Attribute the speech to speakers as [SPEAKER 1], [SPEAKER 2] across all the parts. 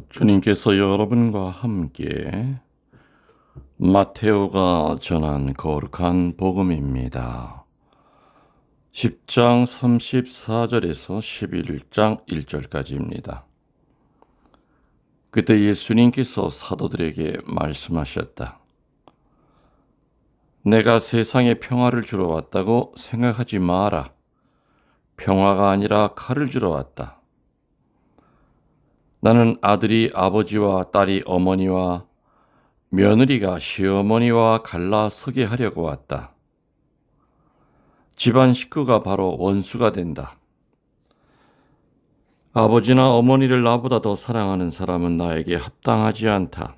[SPEAKER 1] 주님께서 여러분과 함께 마테오가 전한 거룩한 복음입니다. 10장 34절에서 11장 1절까지입니다. 그때 예수님께서 사도들에게 말씀하셨다. 내가 세상에 평화를 주러 왔다고 생각하지 마라. 평화가 아니라 칼을 주러 왔다. 나는 아들이 아버지와 딸이 어머니와 며느리가 시어머니와 갈라서게 하려고 왔다. 집안 식구가 바로 원수가 된다. 아버지나 어머니를 나보다 더 사랑하는 사람은 나에게 합당하지 않다.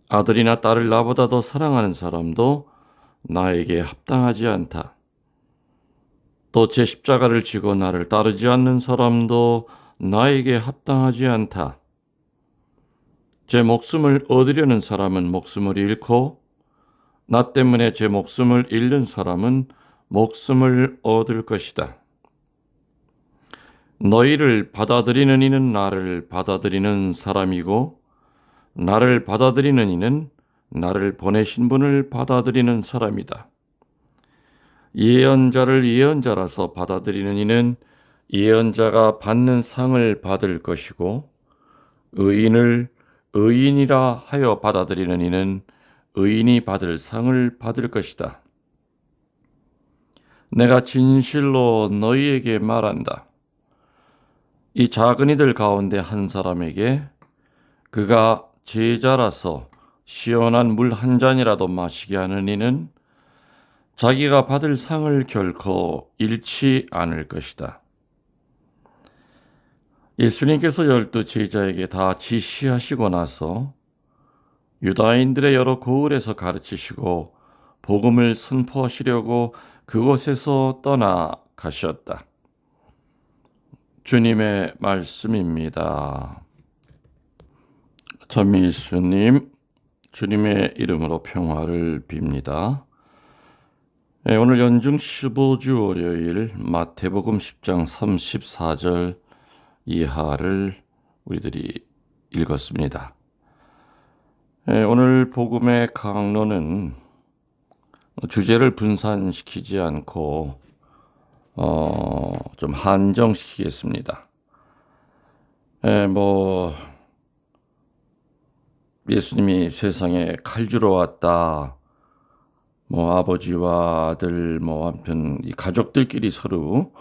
[SPEAKER 1] 아들이나 딸을 나보다 더 사랑하는 사람도 나에게 합당하지 않다. 또 제 십자가를 지고 나를 따르지 않는 사람도 나에게 합당하지 않다. 제 목숨을 얻으려는 사람은 목숨을 잃고 나 때문에 제 목숨을 잃는 사람은 목숨을 얻을 것이다. 너희를 받아들이는 이는 나를 받아들이는 사람이고 나를 받아들이는 이는 나를 보내신 분을 받아들이는 사람이다. 예언자를 예언자라서 받아들이는 이는 예언자가 받는 상을 받을 것이고 의인을 의인이라 하여 받아들이는 이는 의인이 받을 상을 받을 것이다. 내가 진실로 너희에게 말한다. 이 작은 이들 가운데 한 사람에게 그가 제자라서 시원한 물 한 잔이라도 마시게 하는 이는 자기가 받을 상을 결코 잃지 않을 것이다. 예수님께서 12 제자에게 다 지시하시고 나서 유다인들의 여러 고을에서 가르치시고 복음을 선포하시려고 그곳에서 떠나가셨다. 주님의 말씀입니다. 전미수님, 주님의 이름으로 평화를 빕니다. 오늘 연중 15주 월요일 마태복음 10장 34절 이하를 우리들이 읽었습니다. 오늘 복음의 강론은 주제를 분산시키지 않고 좀 한정시키겠습니다. 예수님이 세상에 칼 주러 왔다. 아버지와 아들, 한편 이 가족들끼리 서로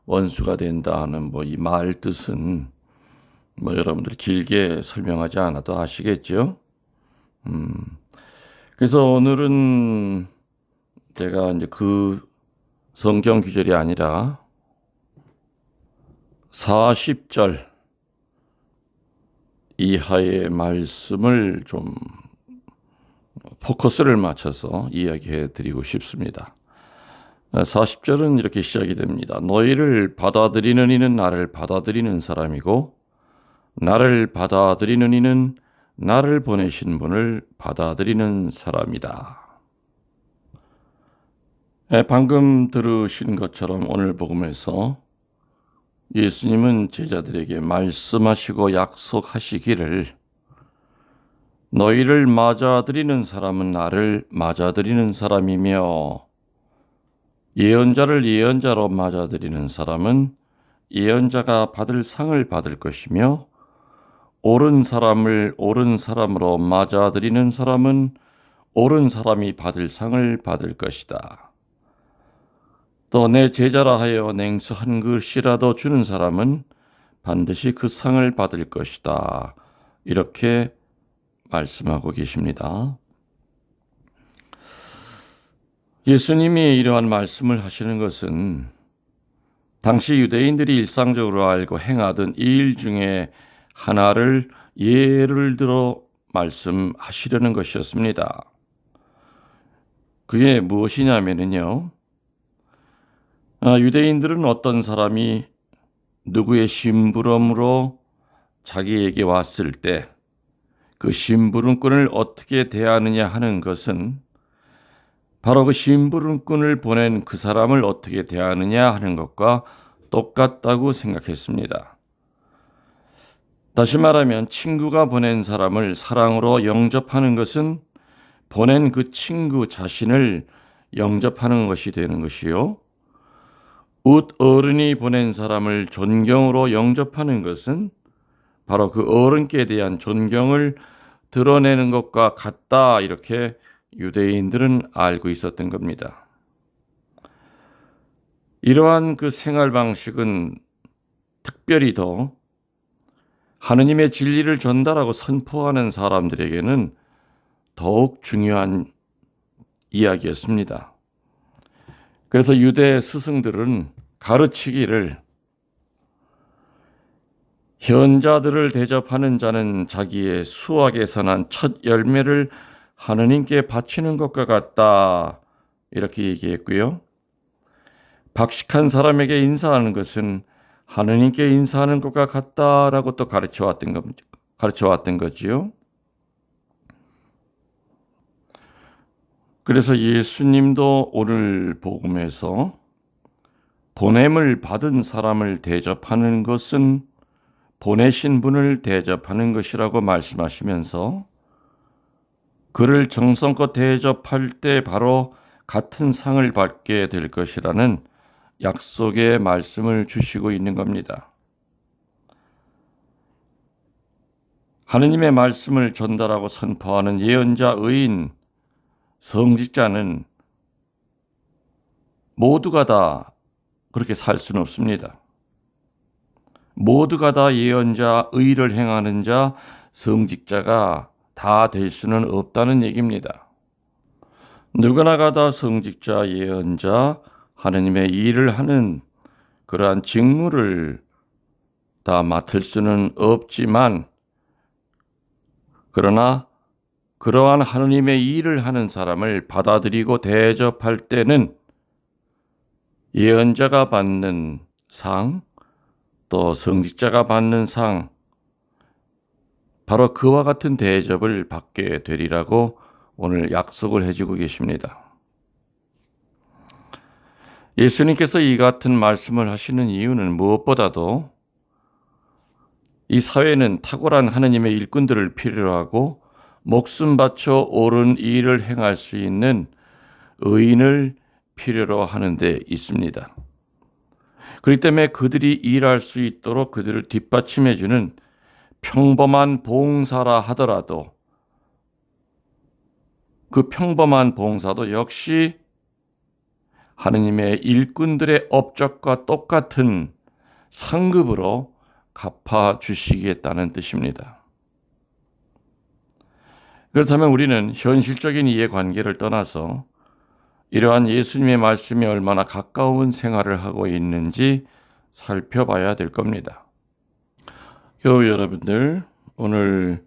[SPEAKER 1] 원수가 된다는 이 말 뜻은 여러분들이 길게 설명하지 않아도 아시겠죠? 그래서 오늘은 제가 이제 그 성경 구절이 아니라 40절 이하의 말씀을 좀 포커스를 맞춰서 이야기해 드리고 싶습니다. 40절은 이렇게 시작이 됩니다. 너희를 받아들이는 이는 나를 받아들이는 사람이고 나를 받아들이는 이는 나를 보내신 분을 받아들이는 사람이다. 방금 들으신 것처럼 오늘 복음에서 예수님은 제자들에게 말씀하시고 약속하시기를 너희를 맞아들이는 사람은 나를 맞아들이는 사람이며 예언자를 예언자로 맞아들이는 사람은 예언자가 받을 상을 받을 것이며 옳은 사람을 옳은 사람으로 맞아들이는 사람은 옳은 사람이 받을 상을 받을 것이다. 또 내 제자라 하여 냉수 한 그릇이라도 주는 사람은 반드시 그 상을 받을 것이다. 이렇게 말씀하고 계십니다. 예수님이 이러한 말씀을 하시는 것은 당시 유대인들이 일상적으로 알고 행하던 일 중에 하나를 예를 들어 말씀하시려는 것이었습니다. 그게 무엇이냐면요. 유대인들은 어떤 사람이 누구의 심부름으로 자기에게 왔을 때 그 심부름꾼을 어떻게 대하느냐 하는 것은 바로 그 심부름꾼을 보낸 그 사람을 어떻게 대하느냐 하는 것과 똑같다고 생각했습니다. 다시 말하면 친구가 보낸 사람을 사랑으로 영접하는 것은 보낸 그 친구 자신을 영접하는 것이 되는 것이요. 웃 어른이 보낸 사람을 존경으로 영접하는 것은 바로 그 어른께 대한 존경을 드러내는 것과 같다, 이렇게 유대인들은 알고 있었던 겁니다. 이러한 그 생활 방식은 특별히 더 하느님의 진리를 전달하고 선포하는 사람들에게는 더욱 중요한 이야기였습니다. 그래서 유대 스승들은 가르치기를 현자들을 대접하는 자는 자기의 수확에서 난 첫 열매를 하느님께 바치는 것과 같다, 이렇게 얘기했고요. 박식한 사람에게 인사하는 것은 하느님께 인사하는 것과 같다라고 또 가르쳐 왔던 거지요. 그래서 예수님도 오늘 복음에서 보냄을 받은 사람을 대접하는 것은 보내신 분을 대접하는 것이라고 말씀하시면서 그를 정성껏 대접할 때 바로 같은 상을 받게 될 것이라는 약속의 말씀을 주시고 있는 겁니다. 하느님의 말씀을 전달하고 선포하는 예언자, 의인, 성직자는 모두가 다 그렇게 살 수는 없습니다. 모두가 다 예언자, 의를 행하는 자, 성직자가 다 될 수는 없다는 얘기입니다. 누구나가 다 성직자, 예언자, 하느님의 일을 하는 그러한 직무를 다 맡을 수는 없지만, 그러나 그러한 하느님의 일을 하는 사람을 받아들이고 대접할 때는 예언자가 받는 상, 또 성직자가 받는 상, 바로 그와 같은 대접을 받게 되리라고 오늘 약속을 해주고 계십니다. 예수님께서 이 같은 말씀을 하시는 이유는 무엇보다도 이 사회는 탁월한 하느님의 일꾼들을 필요로 하고 목숨 바쳐 옳은 일을 행할 수 있는 의인을 필요로 하는 데 있습니다. 그렇기 때문에 그들이 일할 수 있도록 그들을 뒷받침해 주는 평범한 봉사라 하더라도 그 평범한 봉사도 역시 하느님의 일꾼들의 업적과 똑같은 상급으로 갚아주시겠다는 뜻입니다. 그렇다면 우리는 현실적인 이해관계를 떠나서 이러한 예수님의 말씀이 얼마나 가까운 생활을 하고 있는지 살펴봐야 될 겁니다. 교우 여러분들, 오늘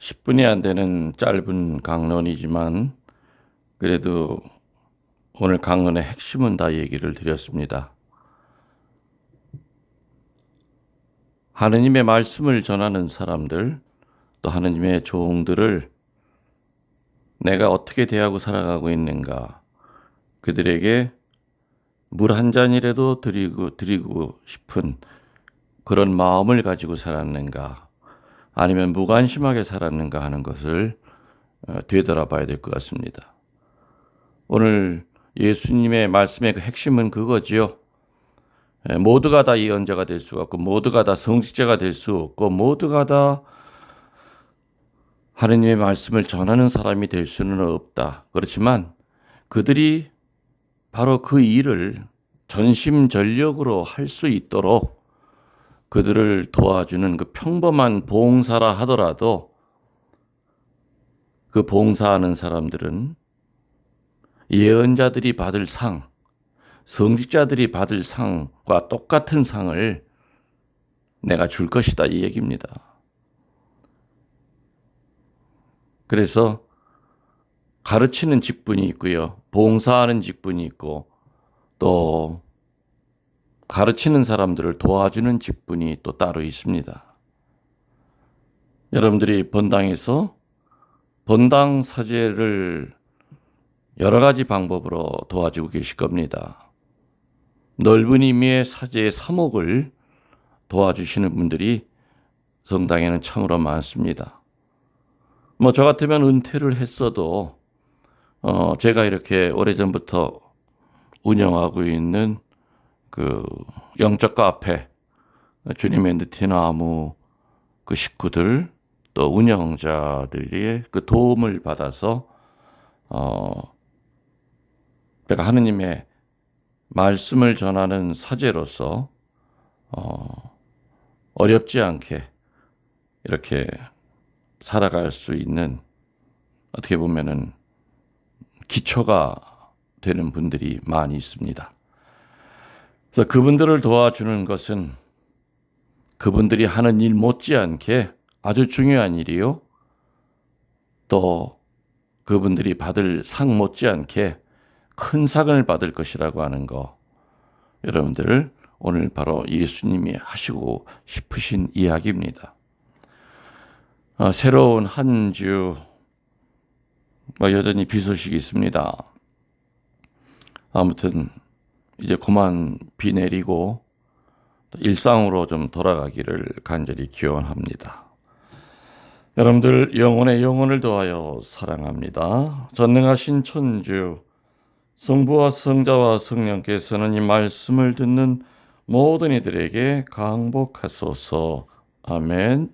[SPEAKER 1] 10분이 안 되는 짧은 강론이지만 그래도 오늘 강론의 핵심은 다 얘기를 드렸습니다. 하느님의 말씀을 전하는 사람들, 또 하느님의 종들을 내가 어떻게 대하고 살아가고 있는가, 그들에게 물 한 잔이라도 드리고 싶은 그런 마음을 가지고 살았는가, 아니면 무관심하게 살았는가 하는 것을 되돌아봐야 될 것 같습니다. 오늘 예수님의 말씀의 그 핵심은 그거지요. 모두가 다 예언자가 될 수가 없고, 모두가 다 성직자가 될 수 없고, 모두가 다 하느님의 말씀을 전하는 사람이 될 수는 없다. 그렇지만 그들이 바로 그 일을 전심전력으로 할 수 있도록 그들을 도와주는 그 평범한 봉사라 하더라도 그 봉사하는 사람들은 예언자들이 받을 상, 성직자들이 받을 상과 똑같은 상을 내가 줄 것이다, 이 얘기입니다. 그래서 가르치는 직분이 있고요, 봉사하는 직분이 있고, 또 가르치는 사람들을 도와주는 직분이 또 따로 있습니다. 여러분들이 본당에서 본당 사제를 여러 가지 방법으로 도와주고 계실 겁니다. 넓은 의미의 사제의 사목을 도와주시는 분들이 성당에는 참으로 많습니다. 뭐 저 같으면 은퇴를 했어도 제가 이렇게 오래전부터 운영하고 있는 그 영적 카페 주님의 느티나무 그 식구들 또 운영자들의 그 도움을 받아서 내가 하느님의 말씀을 전하는 사제로서 어렵지 않게 이렇게 살아갈 수 있는 어떻게 보면은 기초가 되는 분들이 많이 있습니다. 그래서 그분들을 도와주는 것은 그분들이 하는 일 못지않게 아주 중요한 일이요. 또 그분들이 받을 상 못지않게 큰 상을 받을 것이라고 하는 거. 여러분들 오늘 바로 예수님이 하시고 싶으신 이야기입니다. 새로운 한 주 여전히 비 소식이 있습니다. 아무튼 이제 그만 비 내리고 일상으로 좀 돌아가기를 간절히 기원합니다. 여러분들 영혼의 영혼을 도하여 사랑합니다. 전능하신 천주 성부와 성자와 성령께서는 이 말씀을 듣는 모든 이들에게 강복하소서. 아멘.